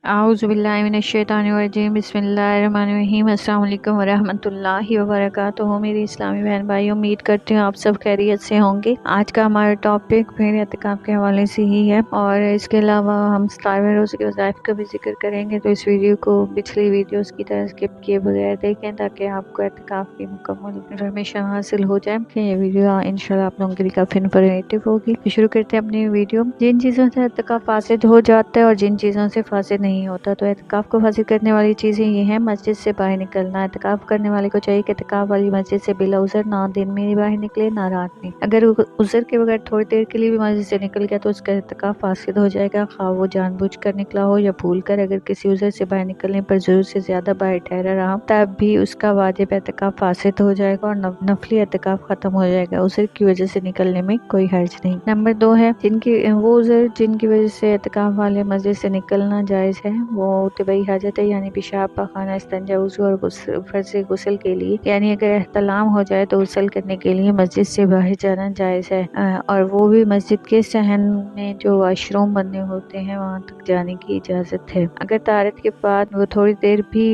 आऊज़ुबिल्लाहिमिनश्शैतानिर्रजीम बिस्मिल्लाहिर्रहमानिर्रहीम अस्सलाम वालेकुम वरहमतुल्लाहि वबरकातुहू। मेरी इस्लामी बहन भाई, उम्मीद करती हूँ आप सब खैरियत से होंगे। आज का हमारा टॉपिक फिर एतिकाफ के हवाले से ही है और इसके अलावा हम इफ्तार रोज़े के वज़ाइफ का भी जिक्र करेंगे। तो इस वीडियो को पिछली वीडियोस की तरह स्किप किए बगैर देखें ताकि आपको एतिकाफ की मुकम्मल इन्फॉर्मेशन हासिल हो जाए कि ये वीडियो इंशाल्लाह आप लोगों के लिए काफ़ी इन्फॉर्मेटिव होगी। तो शुरू करते हैं अपनी वीडियो। जिन चीज़ों से एतिकाफ फासिद हो जाता है और जिन चीज़ों से फासिद नहीं होता, तो एतिकाफ को फासिद करने वाली चीज़ें ये हैं। मस्जिद से बाहर निकलना। एतिकाफ करने वाले को चाहिए कि एतिकाफ वाली मस्जिद से बिला उज़र ना दिन में बाहर निकले ना रात में। अगर उज़र के बगैर थोड़ी देर के लिए भी मस्जिद से निकल गया तो उसका एतिकाफ फासिद हो जाएगा, खा वो जानबूझकर निकला हो या भूल कर। अगर किसी उज़र से बाहर निकलने पर ज़रूरत से ज़्यादा बाहर ठहरा रहा तब भी उसका वाजिब एतिकाफ फासिद हो जाएगा और नफली एतिकाफ खत्म हो जाएगा। उज़र की वजह से निकलने में कोई हर्ज नहीं। नंबर 2 है वो उज़र जिनकी वजह से एतिकाफ वाले मस्जिद से निकलना जायज़ है। वो तबई हाजत है, यानी पेशाब पाखाना इस्तंजा वज़ू और फर्ज गुस्ल के लिए, यानी अगर एहतलाम हो जाए तो गुस्ल करने के लिए मस्जिद से बाहर जाना जायज़ है। और वो भी मस्जिद के सहन में जो वाशरूम बने होते हैं वहाँ तक जाने की इजाज़त है। अगर तारत के बाद वो थोड़ी देर भी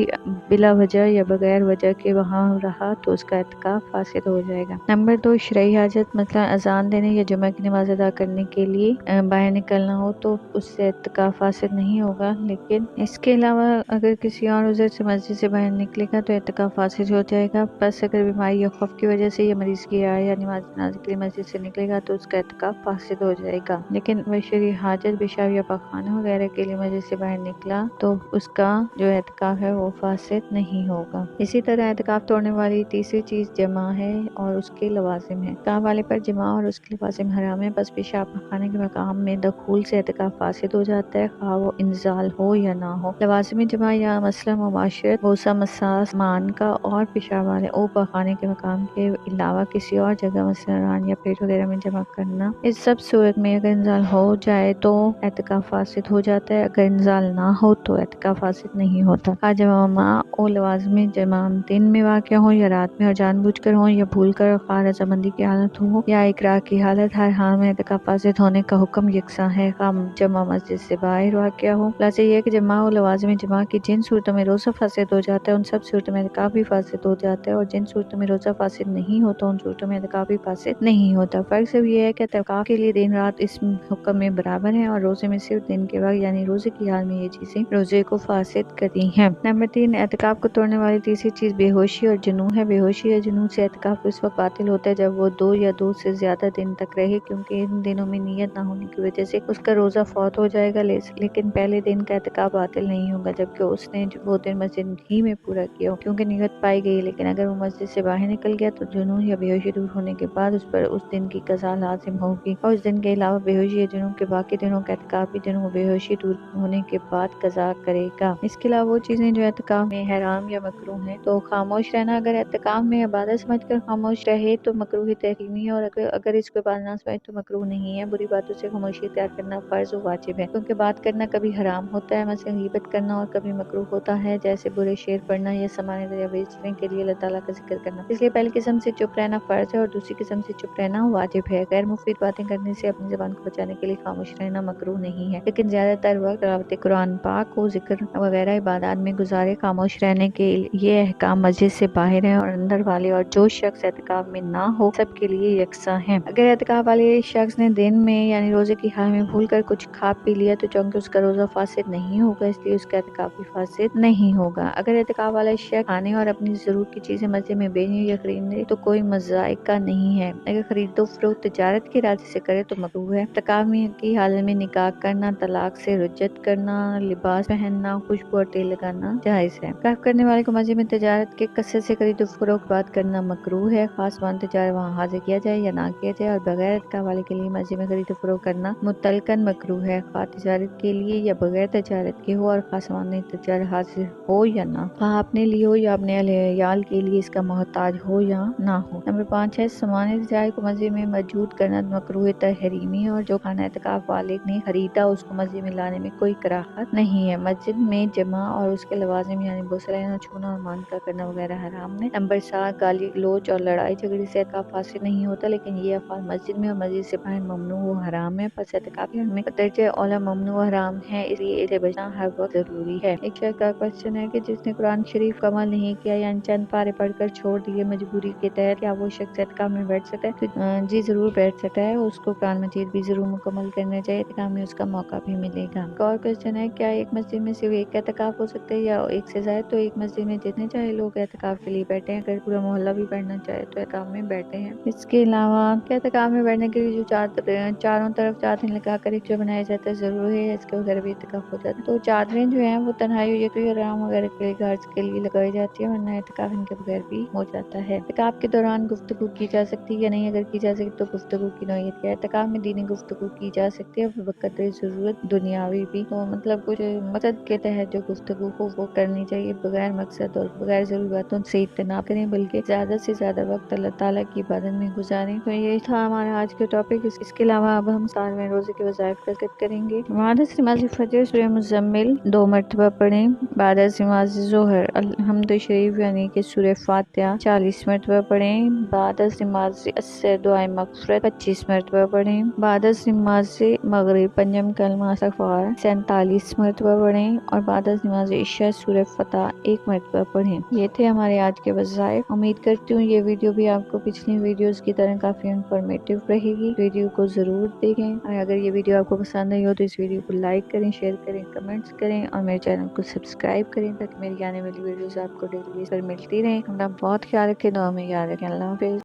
बिला वजह या बगैर वजह के वहाँ रहा तो उसका एतिकाफ फासिद हो जाएगा। नंबर 2 शरई हाजत, मतलब अजान देने या जुमा की नमाज अदा करने के लिए बाहर निकलना हो तो उससे एतिकाफ फासिद नहीं होगा। लेकिन इसके अलावा अगर किसी और उज़र से मस्जिद से बाहर निकलेगा तो एतिकाफ फासिद हो जाएगा। बस अगर बीमारी या खौफ की वजह से या मरीज की आय या नमाज जनाजे के लिए मस्जिद से निकलेगा तो उसका एतिकाफ फासिद हो जाएगा। लेकिन बशरी हाजत, पेशाब या पखाना वगैरह के लिए मस्जिद से बाहर निकला तो उसका जो एतिकाफ है वो फासिद नहीं होगा। इसी तरह एतिकाफ तोड़ने वाली तीसरी चीज़ जमा है और उसके लवाजिम है। एतिकाफ वाले पर जमा और उसके लवाजिम हराम है। बस पेशाब पखाने के मकाम में दखूल से एतिकाफ फासिद हो जाता है, खा वो इंजाल हो या ना हो। लवाजिम जमा या मसला मुबाशरत, बोसा मसास, मान का और पेशाब वाले ओ पखाने के मकाम के अलावा किसी और जगह मसलन रान या पेट वगैरह में जमा करना। इस सब सूरत में अगर इंजाल हो जाए तो एतिकाफ फासिद हो जाता है, अगर इंजाल ना हो तो एतिकाफ फासिद नहीं होता। जमा ओ लवाजिम जमा दिन में वाक़या हो या रात में और जानबूझकर हो या भूल कर, खा रजामंदी की हालत हो या इकरार की हालत, हर हाल में एतिकाफ फासिद होने का हुक्म यकसां है। जमा मस्जिद से बाहर वाक़या हो। खुलासा ये है कि जमा और लवाजिम जमा की जिन सूरतों में रोज़ा फासिद हो जाता है उन सब सूरतों में एतिकाफ भी फासिद हो जाता है, और जिन सूरतों में रोज़ा फासिद नहीं होता उन सूरतों में एतिकाफ भी फासिद नहीं होता। फ़र्क सिर्फ ये है कि एतिकाफ के लिए दिन रात इस हुक्म में बराबर है और रोज़े में सिर्फ दिन के वक्त यानी रोज़े की हाल में ये चीज़ें रोज़े को फासिद करती हैं। नंबर 3 एतिकाफ को तोड़ने वाली तीसरी चीज़ बेहोशी और जुनून है। बेहोशी या जुनून से एतिकाफ उस वक्त बातिल होता है जब वो 2 या 2 से ज़्यादा दिन तक रहे, क्योंकि इन दिनों में नियत ना होने की वजह से उसका रोज़ा फौत हो जाएगा। लेकिन पहले दिन का एतिकाफ बातिल नहीं होगा जबकि उसने वो दिन मस्जिद ही में पूरा किया हो, क्योंकि नियत पाई गई। लेकिन अगर वो मस्जिद से बाहर निकल गया तो जुनून या बेहोशी दूर होने के बाद उस पर उस दिन की कज़ा लाजिम होगी, और उस दिन के अलावा बेहोशी या जुनून के बाकी दिनों का एतिकाफ भी जुनून बेहोशी दूर होने के बाद कज़ा करेगा। इसके अलावा वो चीज़ें जो एतिकाफ में हराम या मकरूह हैं तो खामोश रहना। अगर एतिकाफ में इबादत समझकर खामोश रहे तो मकरूह तहरीमी है, और अगर इसको इबादत ना समझे तो मकरूह नहीं है। बुरी बातों से खामोशी इख्तियार करना फ़र्ज़ व वाजिब है, क्योंकि बात करना कभी हराम होता है मसलन गीबत करना, और कभी मकरूह होता है जैसे बुरे शेर पढ़ना या समाने या बेचने के लिए अल्लाह ताला का जिक्र करना। इसलिए पहली किस्म से चुप रहना फ़र्ज़ है और दूसरी किस्म से चुप रहना वाजिब है। गैर मुफीद बातें करने से अपनी ज़बान को बचाने के लिए खामोश रहना मकरूह नहीं है, लेकिन ज़्यादातर वक्त तिलावत कुरान पाक को जिक्र वगैरह इबादत में गुजारे। खामोश रहने के ये अहकाम मस्जिद से बाहर है और अंदर वाले और जो शख्स एतिकाफ में ना हो सबके लिए यकसा है। अगर एतिकाफ वाले शख्स ने दिन में यानी रोजे की हाल में भूल कर कुछ खा पी लिया तो चूंकि उसका रोजा फासिद नहीं होगा इसलिए उसका एतिकाफ भी फासिद नहीं होगा। अगर एतिकाफ वाला शख्स खाने और अपनी जरूरत की चीजें मस्जिद में बेचने या खरीदने तो कोई मज़ाइका नहीं है। अगर खरीदो फरोख्त तजारत के इरादे से करे तो मकरूह है। एतिकाफ की हालत में निकाह करना, तलाक से रुजत करना, लिबास पहनना, खुशबू और तेल लगाना जायज है। एतिकाफ करने वाले को मस्जिद में तजारत के कसरत से खरीदो फरोख्त बात करना मकरूह है, खास मान तजारत वहाँ हाजिर किया जाए या ना किया जाए। और बगैर एतिकाफ वाले के लिए मस्जिद में खरीदो फरोख्त करना मुतलकन मकरूह है, खा तजारत के लिए या बगैर तजारत के हो और खास मान तजारत हाजिर हो या ना, खा अपने लिए हो या अपने अयाल के लिए इसका मोहताज हो या ना हो। नंबर 5 है सामान तजारत को मस्जिद में मौजूद करना मकरूह तहरीमी है, और जो खाना एतिकाफ वाले ने खरीदा उसको मस्जिद में लाने में कोई कराहत नहीं है। मस्जिद में जमा और उसके लवाजिम यानी बुसल लेना, छूना और मान का करना वगैरह हराम है। नंबर 7 गाली गलोच और लड़ाई झगड़े से एतिकाफ फासिद नहीं होता, लेकिन ये अफाल मस्जिद में और मस्जिद से बाहर ममनू व हराम है। बस एतिकाफ में दर्जे औला ममनू व हराम है, इसलिए से बचना हर वक्त जरूरी है। एक शख्स का क्वेश्चन है कि जिसने कुरान शरीफ का अमल नहीं किया या चंद पारे पढ़कर छोड़ दिए मजबूरी के तहत, क्या वो शख्स एहतिकाफ में बैठ सकता है? तो जी जरूर बैठ सकता है। उसको कुरान मजीद भी जरूर मुकम्मल करना चाहिए, एहतिकाफ में उसका मौका भी मिलेगा। एक और क्वेश्चन है, क्या एक मस्जिद में सिर्फ एक एहतिकाफ हो सकता है या एक से ज्यादा? तो एक मस्जिद में जितने चाहे लोग एहतिकाफ के लिए बैठे हैं। अगर पूरा मोहल्ला भी बैठना चाहे तो एहतिकाफ में बैठे हैं। इसके अलावा एहतिकाफ में बैठने के लिए जो चारों तरफ चादरें लगाकर एक जो बनाया जाता है जरूरी है, इसके बगैर भी एहतिकाफ हो जाता है। तो चादरें जो है वो तन्हाई और आराम वगैरह के लिए घर के लिए लगाई जाती है, वरना एहतिकाफ इनके बगैर भी हो जाता है। एहतिकाफ के दौरान गुफ्तगू की जा सकती है या नहीं? अगर की जा सकती तो गुफ्तगू की नौयत क्या है? एहतिकाफ में दीनी गुफ्तगू की जा सकती है बकदर जरूरत, दुनियावी भी। तो मतलब कुछ मकसद के तहत जो गुफ्तगू हो वो करनी चाहिए, बगैर मकसद और बगैर जरूरी बातों से इज्तिनाब करें, बल्कि ज्यादा से ज्यादा वक्त अल्लाह ताला की इबादत में गुजारें। तो ये था हमारा आज का टॉपिक। इसके अलावा अब हम 7वें रोजे के वज़ाइफ का जिक्र करेंगे। बाद नमाज़ फजर सूरह मुज़म्मिल 2 मरतबा पढ़ें। बाद नमाज़ ज़ोहर अल्हम्द शरीफ यानी कि सूरह फातिहा 40 मरतबा पढ़ें। बाद नमाज़ असर दुआए मग़फ़िरत 25 मरतबा पढ़ें। बाद नमाज़ मगरिब पंजम कलमा इस्तग़फ़ार 47 मरतबा पढ़ें। और बाद नमाज़ इशा सूरह फतह 1 मरतबा पढ़ें। ये थे हमारे आज के वज़ाइफ। उम्मीद करती हूँ ये वीडियो भी आपको पिछली वीडियोस की तरह काफी इंफॉर्मेटिव रहेगी। वीडियो को जरूर देखें और अगर ये वीडियो आपको पसंद आई हो तो इस वीडियो को लाइक करें, शेयर करें, कमेंट्स करें और मेरे चैनल को सब्सक्राइब करें ताकि मेरी आने वाली वीडियोस आपको डेली बेस पर मिलती रहें। अपना बहुत ख्याल रखें, दुआ में याद रखें। अल्लाह हाफिज़।